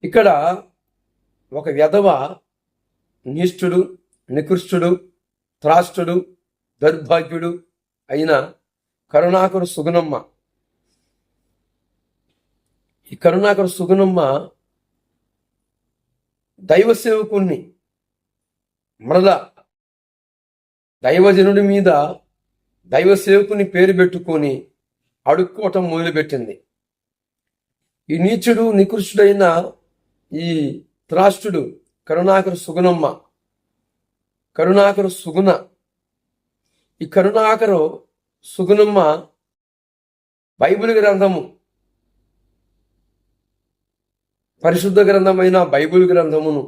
ఇక్కడ ఒక విధవ, నిష్ఠుడు, నికృష్టుడు, త్రాష్టుడు, దౌర్భాగ్యుడు అయిన కరుణాకర సుగుణమ్మ. ఈ కరుణాకర సుగుణమ్మ దైవ సేవకుణ్ణి మరలా దైవజనుడి మీద దైవ సేవకుని పేరు పెట్టుకొని అడుక్కోవటం మొదలుపెట్టింది. ఈ నీచుడు, నికృష్టుడైన ఈ త్రాష్టుడు కరుణాకర సుగుణమ్మ, కరుణాకర సుగుణ. ఈ కరుణాకర సుగుణమ్మ బైబిల్ గ్రంథము, పరిశుద్ధ గ్రంథమైన బైబిల్ గ్రంథమును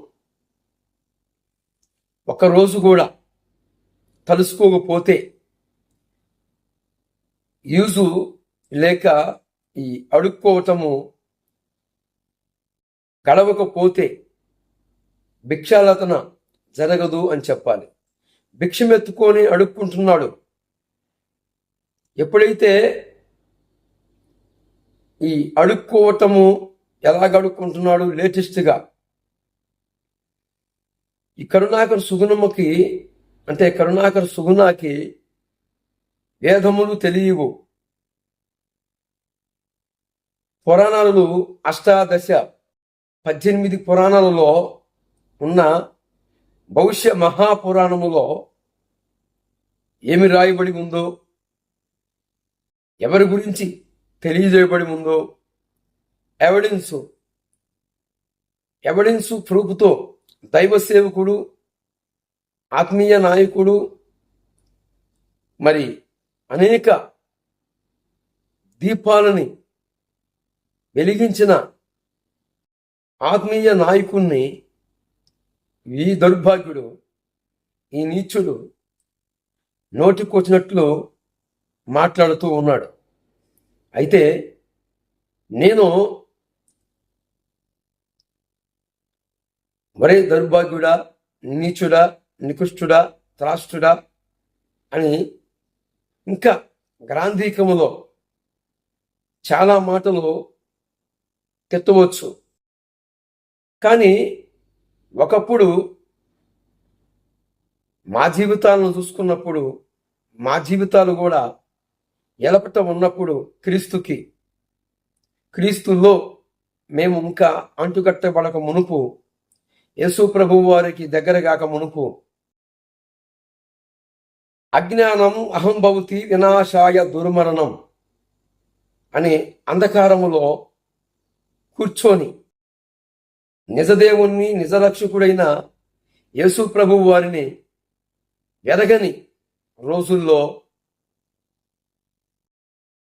ఒక్కరోజు కూడా తలుసుకోకపోతే, యూజు లేక ఈ అడుక్కోవటము గడవకపోతే భిక్షాలతన జరగదు అని చెప్పాలి. భిక్షమెత్తుకొని అడుక్కుంటున్నాడు. ఎప్పుడైతే ఈ అడుక్కోవటము ఎలాగ అడుక్కుంటున్నాడు లేటెస్ట్గా, ఈ కరుణాకర సుగుణమ్మకి అంటే కరుణాకర సుగుణాకి వేదములు తెలియవు. పురాణాలు అష్టాదశ 18 పురాణాలలో ఉన్న భవిష్య మహాపురాణములో ఏమి రాయబడి ఉందో, ఎవరి గురించి తెలియజేయబడి ఉందో ఎవిడెన్సు ప్రూఫ్తో దైవ సేవకుడు, ఆత్మీయ నాయకుడు, మరి అనేక దీపాలని వెలిగించిన ఆత్మీయ నాయకుణ్ణి ఈ దౌర్భాగ్యుడు, ఈ నీచుడు నోటికొచ్చినట్లు మాట్లాడుతూ ఉన్నాడు. అయితే నేను మరే దౌర్భాగ్యుడా, నీచుడా, నికృష్టుడా, త్రాష్టుడా అని ఇంకా గ్రాంధీకములో చాలా మాటలు తెత్తవచ్చు. కానీ ఒకప్పుడు మా జీవితాలను చూసుకున్నప్పుడు, మా జీవితాలు కూడా ఎలపట ఉన్నప్పుడు క్రీస్తులో మేము ఇంకా అంటుకట్టబడక మునుపు, యేసు ప్రభువు వారికి దగ్గర కాక మునుపు, అజ్ఞానం అహంభవతి వినాశాయ దుర్మరణం అనే అంధకారములో కూర్చొని నిజదేవుణ్ణి, నిజరక్షకుడైన యేసు ప్రభువు వారిని ఎరగని రోజుల్లో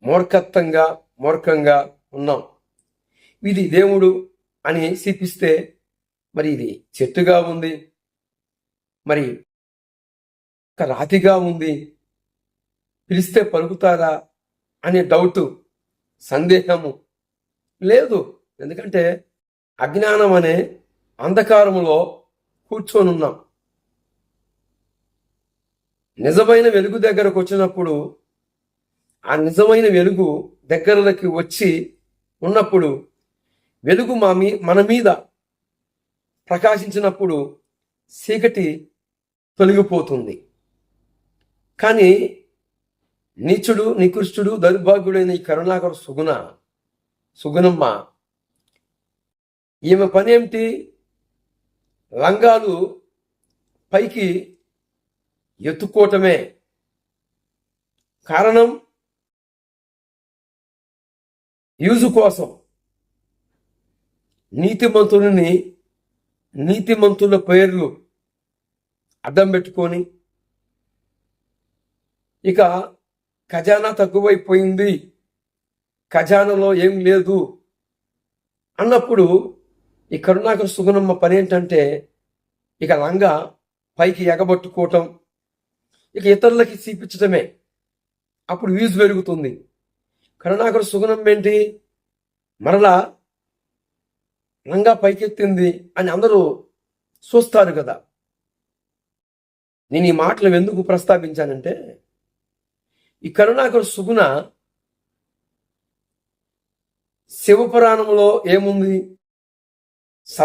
మూర్ఖంగా ఉన్నాం. ఇది దేవుడు అని చూపిస్తే మరి ఇది చెట్టుగా ఉంది, మరి ఒక రాతిగా ఉంది, పిలిస్తే పలుకుతారా అనే డౌటు, సందేహము లేదు. ఎందుకంటే అజ్ఞానం అనే అంధకారములో కూర్చొని ఉన్నాం. నిజమైన వెలుగు దగ్గరకు వచ్చినప్పుడు, ఆ నిజమైన వెలుగు దగ్గరలోకి వచ్చి ఉన్నప్పుడు, వెలుగు మన మీద ప్రకాశించినప్పుడు చీకటి తొలగిపోతుంది. కానీ నీచుడు, నికృష్టుడు, దౌర్భాగ్యుడైన ఈ కరుణాకర సుగుణమ్మ, ఈమె పని ఏమిటి? లంగాలు పైకి ఎత్తుకోవటమే. కారణం యూజు కోసం. నీతిమంతుల పేర్లు అడ్డం పెట్టుకొని, ఇక ఖజానా తక్కువైపోయింది, ఖజానాలో ఏం లేదు అన్నప్పుడు ఈ కరుణాకర సుగుణమ్మ పని ఏంటంటే, ఇక లంగా పైకి ఎగబట్టుకోవటం, ఇక ఇతరులకి చూపించటమే. అప్పుడు వ్యూస్ పెరుగుతుంది. కరుణాకర సుగుణమ్మ ఏంటి? మరలా లంగా పైకెత్తింది అని అందరూ చూస్తారు కదా. నేను ఈ మాటలు ఎందుకు ప్రస్తావించానంటే, ఈ కరుణాకర సుగుణ శివపురాణంలో ఏముంది? స